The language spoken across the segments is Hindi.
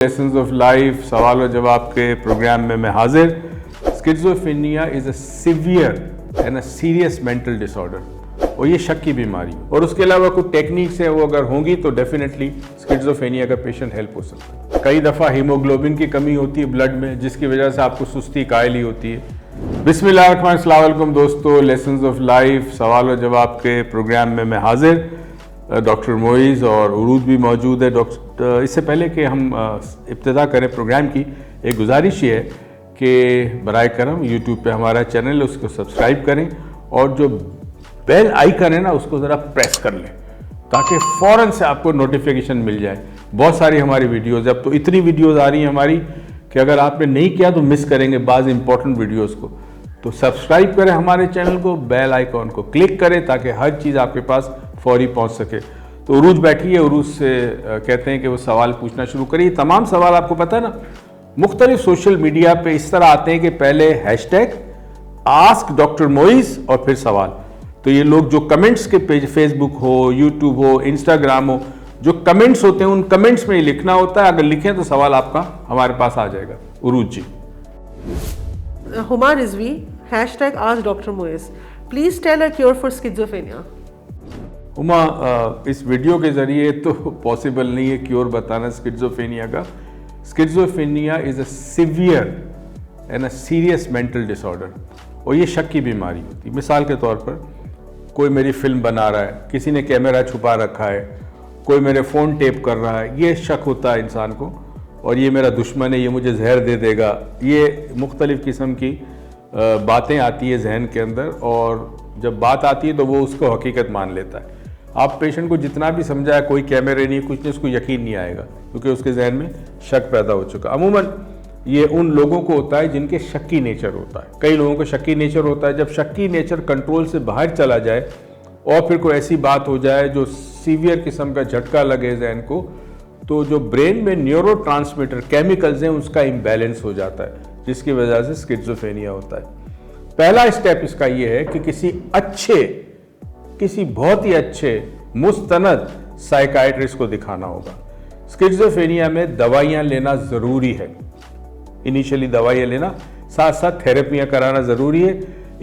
लेसन्स ऑफ लाइफ सवाल और जवाब के प्रोग्राम में मैं हाजिर। Schizophrenia is a severe and a serious mental disorder और ये शक की बीमारी और उसके अलावा कुछ टेक्निक्स हैं वो अगर होंगी तो डेफिनेटली स्किज़ोफ्रेनिया का पेशेंट हेल्प हो सकता है। कई दफ़ा हीमोग्लोबिन की कमी होती है ब्लड में जिसकी वजह से आपको सुस्ती कायली होती है। बिस्मिल्लाह अस्सलाम वालेकुम दोस्तों, लेसन्स ऑफ लाइफ सवाल और जवाब के प्रोग्राम में मैं हाजिर। डॉक्टर मोइज़ और उरूज भी मौजूद है। डॉक्टर इससे पहले कि हम इब्तिदा करें प्रोग्राम की, एक गुजारिश ये है कि बराए करम यूट्यूब पे हमारा चैनल है उसको सब्सक्राइब करें और जो बेल आइकन है ना उसको ज़रा प्रेस कर लें ताकि फ़ौरन से आपको नोटिफिकेशन मिल जाए। बहुत सारी हमारी वीडियोज़, अब तो इतनी वीडियोज़ आ रही हैं हमारी कि अगर आपने नहीं किया तो मिस करेंगे बाज़ इंपॉर्टेंट वीडियोज़ को। तो सब्सक्राइब करें हमारे चैनल को, बेल आइकॉन को क्लिक करें ताकि हर चीज़ आपके पास फौरी पहुंच सके। तो उरूज बैठी है, उरूज से कहते हैं कि वो सवाल पूछना शुरू करिए। तमाम सवाल आपको पता है ना, मुख्तलिफ सोशल मीडिया पे इस तरह आते हैं कि पहले हैशटैग आस्क डॉक्टर मोइज़ और फिर सवाल। तो ये लोग जो कमेंट्स के पेज, फेसबुक हो, यूट्यूब हो, इंस्टाग्राम हो, जो कमेंट्स होते हैं उन कमेंट्स में ही लिखना होता है। अगर लिखें तो सवाल आपका हमारे पास आ जाएगा। Urooj ji. Huma Rizvi hashtag ask doctor Moez, please tell a cure for schizophrenia. Uma, इस वीडियो के ज़रिए तो पॉसिबल नहीं है क्योर बताना स्किज़ोफ्रेनिया का। Schizophrenia is a severe and a serious mental disorder और ये शक की बीमारी होती है। मिसाल के तौर पर कोई मेरी फिल्म बना रहा है, किसी ने कैमरा छुपा रखा है, कोई मेरे फ़ोन टेप कर रहा है, ये शक होता है इंसान को और ये मेरा दुश्मन है, ये मुझे जहर दे देगा। ये मुख्तलिफ़ किस्म की बातें आती है जहन के अंदर और जब बात आती है तो वो उसको हकीकत मान लेता है। आप पेशेंट को जितना भी समझाए कोई कैमरे नहीं, कुछ नहीं, उसको यकीन नहीं आएगा क्योंकि उसके जहन में शक पैदा हो चुका। अमूमन ये उन लोगों को होता है जिनके शक्की नेचर होता है। कई लोगों को शक्की नेचर होता है। जब शक्की नेचर कंट्रोल से बाहर चला जाए और फिर कोई ऐसी बात हो जाए जो सीवियर किस्म का झटका लगे जहन को, तो जो ब्रेन में न्यूरोट्रांसमीटर केमिकल्स हैं उसका इम्बैलेंस हो जाता है जिसकी वजह से स्किज़ोफ्रेनिया होता है। पहला स्टेप इसका ये है कि किसी बहुत ही अच्छे मुस्तनद साइकाइट्रिस्ट को दिखाना होगा। स्किज़ोफ्रेनिया में दवाइयाँ लेना ज़रूरी है। इनिशियली दवाइयाँ लेना, साथ साथ थेरेपियाँ कराना ज़रूरी है।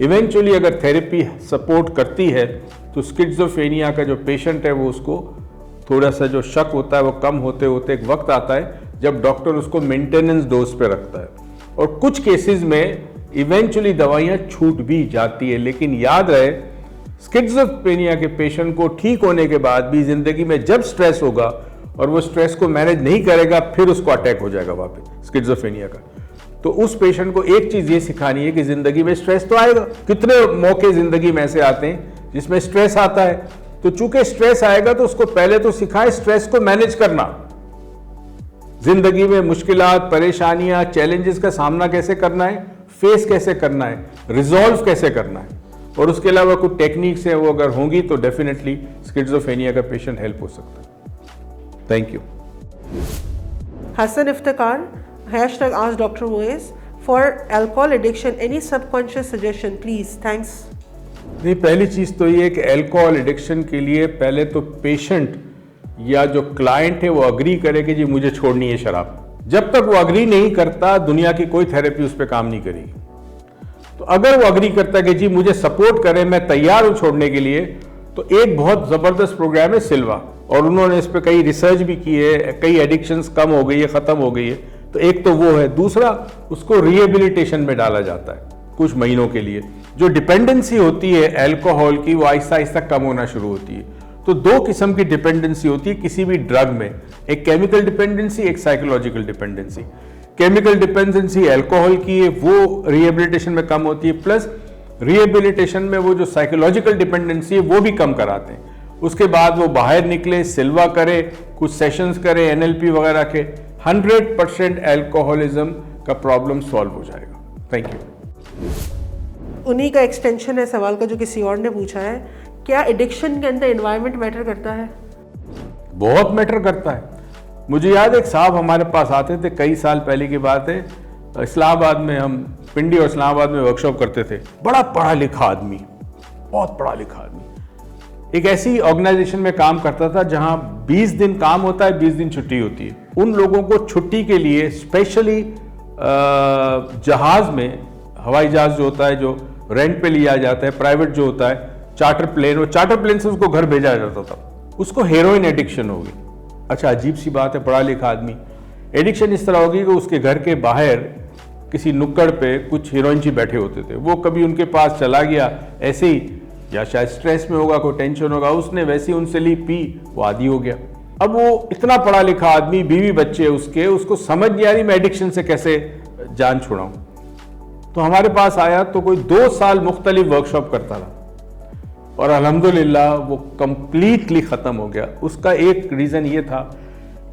इवेंचुअली अगर थेरेपी सपोर्ट करती है तो स्किज़ोफ्रेनिया का जो पेशेंट है वो उसको थोड़ा सा जो शक होता है वो कम होते होते एक वक्त आता है जब डॉक्टर उसको मेंटेनेंस डोज पे रखता है और कुछ केसेस में इवेंचुअली दवाइयाँ छूट भी जाती है। लेकिन याद रहे, स्किज़ोफ्रेनिया के पेशेंट को ठीक होने के बाद भी जिंदगी में जब स्ट्रेस होगा और वो स्ट्रेस को मैनेज नहीं करेगा फिर उसको अटैक हो जाएगा वापस स्किज़ोफ्रेनिया का। तो उस पेशेंट को एक चीज ये सिखानी है कि जिंदगी में स्ट्रेस तो आएगा। कितने मौके जिंदगी में ऐसे आते हैं जिसमें स्ट्रेस आता है, तो चूंकि स्ट्रेस आएगा तो उसको पहले तो सिखाए स्ट्रेस को मैनेज करना। जिंदगी में मुश्किलात, परेशानियां, चैलेंजेस का सामना कैसे करना है, फेस कैसे करना है, रिजॉल्व कैसे करना है और उसके अलावा कुछ टेक्निक्स हैं वो अगर होंगी तो डेफिनेटली स्किज़ोफ्रेनिया का पेशेंट हेल्प हो सकता है। Thank you. Hasan Iftikhar hashtag ask doctor Moiz, for alcohol addiction any subconscious suggestion please, thanks. नहीं, पहली चीज़ तो ये कि अल्कोहल एडिक्शन के लिए पहले तो पेशेंट या जो क्लाइंट है वो अग्री करे कि जी मुझे छोड़नी है शराब। जब तक वो अग्री नहीं करता दुनिया की कोई थेरेपी उस पर काम नहीं करेगी। तो अगर वो अग्री करता है कि जी मुझे सपोर्ट करें, मैं तैयार हूं छोड़ने के लिए, तो एक बहुत ज़बरदस्त प्रोग्राम है सिल्वा और उन्होंने इस पर कई रिसर्च भी की है। कई एडिक्शंस कम हो गई है, ख़त्म हो गई है। तो एक तो वो है। दूसरा, उसको रिहेबिलिटेशन में डाला जाता है कुछ महीनों के लिए। जो डिपेंडेंसी होती है अल्कोहल की वो आहिस्ता आहिस्ता कम होना शुरू होती है। तो दो किस्म की डिपेंडेंसी होती है किसी भी ड्रग में, एक केमिकल डिपेंडेंसी, एक psychological dependency. Chemical dependency alcohol की है, वो रिहेबिलिटेशन में कम होती है, प्लस रिहेबिलिटेशन में वो जो साइकोलॉजिकल डिपेंडेंसी है वो भी कम कराते हैं। उसके बाद वो बाहर निकले, सिल्वा करे, कुछ सेशंस करे एनएलपी वगैरह के, 100% अल्कोहलिज्म का प्रॉब्लम सॉल्व हो जाएगा। Thank you. उन्हीं का एक्सटेंशन है सवाल का जो किसी और ने पूछा है, क्या एडिक्शन के अंदर एनवायरनमेंट मैटर करता है? बहुत मैटर करता है। मुझे याद है एक साहब हमारे पास आते थे, कई साल पहले की बात है, इस्लामाबाद में, हम पिंडी और इस्लामाबाद में वर्कशॉप करते थे। बड़ा पढ़ा लिखा आदमी, बहुत पढ़ा लिखा आदमी, एक ऐसी ऑर्गेनाइजेशन में काम करता था जहां 20 दिन काम होता है, 20 दिन छुट्टी होती है। उन लोगों को छुट्टी के लिए स्पेशली जहाज में, हवाई जहाज जो होता है जो रेंट पे लिया जाता है, प्राइवेट जो होता है चार्टर प्लेन, और चार्टर प्लेन से उसको घर भेजा जाता था, उसको हेरोइन एडिक्शन होगी। अच्छा, अजीब सी बात है, पढ़ा लिखा आदमी, एडिक्शन इस तरह होगी कि उसके घर के बाहर किसी नुक्कड़ पे कुछ हीरोइनची बैठे होते थे, वो कभी उनके पास चला गया ऐसे ही, या शायद स्ट्रेस में होगा, कोई टेंशन होगा, उसने वैसे ही उनसे ली, पी, वो आदी हो गया। अब वो इतना पढ़ा लिखा आदमी, बीवी बच्चे उसके, उसको समझ नहीं आ रही मैं एडिक्शन से कैसे जान छुड़ाऊं। तो हमारे पास आया तो कोई 2 साल मुख्तलिफ वर्कशॉप करता रहा और अल्हम्दुलिल्लाह वो कंप्लीटली ख़त्म हो गया। उसका एक रीज़न ये था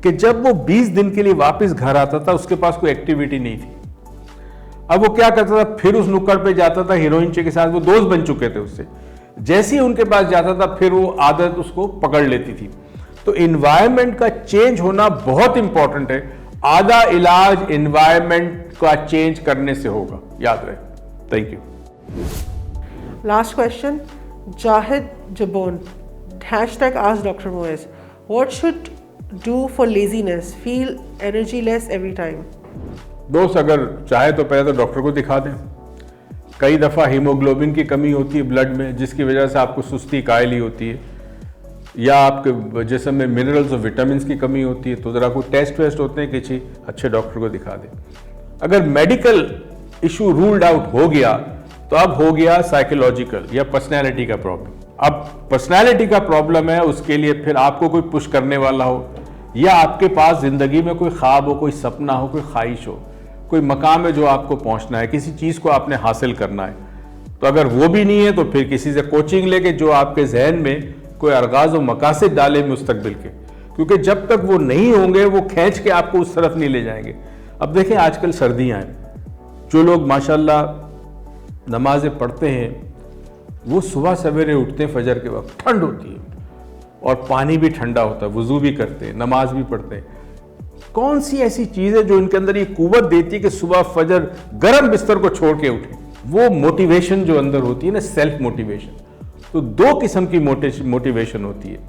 कि जब वो 20 दिन के लिए वापस घर आता था उसके पास कोई एक्टिविटी नहीं थी। अब वो क्या करता था, फिर उस नुक्कड़ पे जाता था, हीरोइनचे के साथ वो दोस्त बन चुके थे उससे, जैसे ही उनके पास जाता था फिर वो आदत उसको पकड़ लेती थी। तो इन्वायरमेंट का चेंज होना बहुत इंपॉर्टेंट है। आधा इलाज इन्वायरमेंट का चेंज करने से होगा, याद रहे। Thank you. Last question, Zahid जबोन #ask Dr. Moez, what should do for laziness, feel energyless every time? दोस्त अगर चाहे तो पहले तो डॉक्टर को दिखा दें। कई दफ़ा हीमोग्लोबिन की कमी होती है ब्लड में, जिसकी वजह से आपको सुस्ती कायली होती है, या आपके जिस्म में मिनरल्स और विटामिन की कमी होती है। तो ज़रा कोई टेस्ट वेस्ट होते हैं, किसी अच्छे डॉक्टर को दिखा दें। अगर मेडिकल इशू रूल्ड आउट हो गया तो अब हो गया साइकोलॉजिकल या पर्सनैलिटी का प्रॉब्लम। अब पर्सनैलिटी का प्रॉब्लम है, उसके लिए फिर आपको कोई पुश करने वाला हो, या आपके पास ज़िंदगी में कोई ख्वाब हो, कोई सपना हो, कोई ख्वाहिश हो, कोई मकाम है जो आपको पहुंचना है, किसी चीज़ को आपने हासिल करना है। तो अगर वो भी नहीं है तो फिर किसी से कोचिंग लेके जो आपके जहन में कोई अर्गाज़ व मकासद डाले मुस्तकबिल के, क्योंकि जब तक वो नहीं होंगे वो खींच के आपको उस तरफ नहीं ले जाएंगे। अब देखें आजकल सर्दियाँ हैं, जो लोग माशाल्लाह नमाज़ें पढ़ते हैं वो सुबह सवेरे उठते हैं, फजर के वक्त ठंड होती है और पानी भी ठंडा होता है, वज़ू भी करते हैं, नमाज भी पढ़ते हैं। कौन सी ऐसी चीज़ है जो इनके अंदर ये कुव्वत देती है कि सुबह फजर गर्म बिस्तर को छोड़ के उठे? वो मोटिवेशन जो अंदर होती है ना, सेल्फ मोटिवेशन। तो 2 किस्म की मोटिवेशन होती है,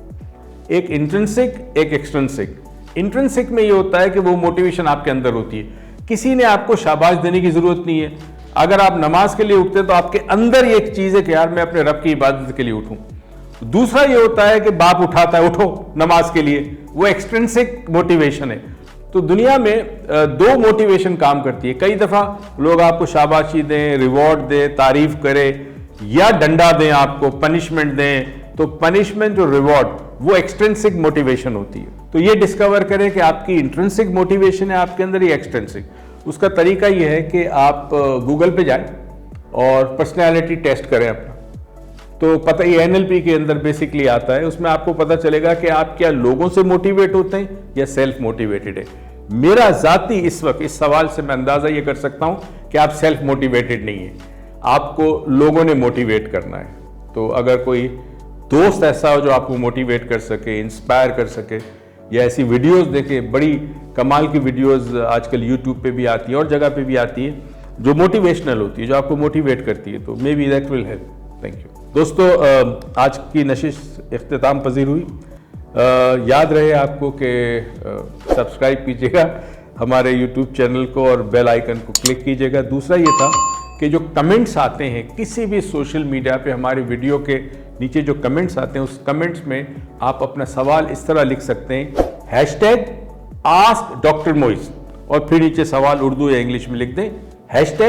एक इंट्रिंसिक, एक एक्सट्रिंसिक। इंट्रिंसिक में ये होता है कि वो मोटिवेशन आपके अंदर होती है, किसी ने आपको शाबाश देने की जरूरत नहीं है। अगर आप नमाज के लिए उठते तो आपके अंदर ये एक चीज़ है कि यार मैं अपने रब की इबादत के लिए उठूं। दूसरा ये होता है कि बाप उठाता है, उठो नमाज के लिए, वो एक्सट्रिंसिक मोटिवेशन है। तो दुनिया में 2 मोटिवेशन काम करती है। कई दफ़ा लोग आपको शाबाशी दें, रिवॉर्ड दें, तारीफ करें, या डंडा दें, आपको पनिशमेंट दें। तो पनिशमेंट और रिवॉर्ड वो एक्सट्रिंसिक मोटिवेशन होती है। तो ये डिस्कवर करें कि आपकी इंट्रिंसिक मोटिवेशन है आपके अंदर या एक्सट्रिंसिक। उसका तरीका ये है कि आप गूगल पे जाएं और पर्सनैलिटी टेस्ट करें अपना। तो पता ही NLP के अंदर बेसिकली आता है, उसमें आपको पता चलेगा कि आप क्या लोगों से मोटिवेट होते हैं या सेल्फ मोटिवेटेड है। मेरा जाती इस वक्त इस सवाल से मैं अंदाजा ये कर सकता हूं कि आप सेल्फ मोटिवेटेड नहीं है, आपको लोगों ने मोटिवेट करना है। तो अगर कोई दोस्त ऐसा हो जो आपको मोटिवेट कर सके, इंस्पायर कर सके, या ऐसी वीडियोस देखे, बड़ी कमाल की वीडियोस आजकल यूट्यूब पे भी आती है और जगह पे भी आती है जो मोटिवेशनल होती है, जो आपको मोटिवेट करती है, तो may be that will help. Thank you दोस्तों, आज की नशिश इख्तिताम पजीर हुई। याद रहे आपको कि सब्सक्राइब कीजिएगा हमारे यूट्यूब चैनल को और बेल आइकन को क्लिक कीजिएगा। दूसरा ये था कि जो कमेंट्स आते हैं किसी भी सोशल मीडिया पे, हमारे वीडियो के नीचे जो कमेंट्स आते हैं, उस कमेंट्स में आप अपना सवाल इस तरह लिख सकते हैं, #ask Dr. Moez, और फिर नीचे सवाल उर्दू या इंग्लिश में लिख दें, #ask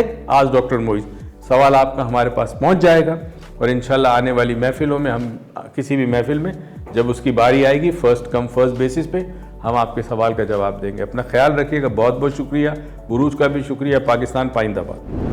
Dr. Moez। सवाल आपका हमारे पास पहुंच जाएगा और इंशाल्लाह आने वाली महफिलों में, हम किसी भी महफिल में जब उसकी बारी आएगी, फर्स्ट कम फर्स्ट बेसिस पे हम आपके सवाल का जवाब देंगे। अपना ख्याल रखिएगा। बहुत बहुत शुक्रिया। बुरूज का भी शुक्रिया। पाकिस्तान पाइंदाबाद।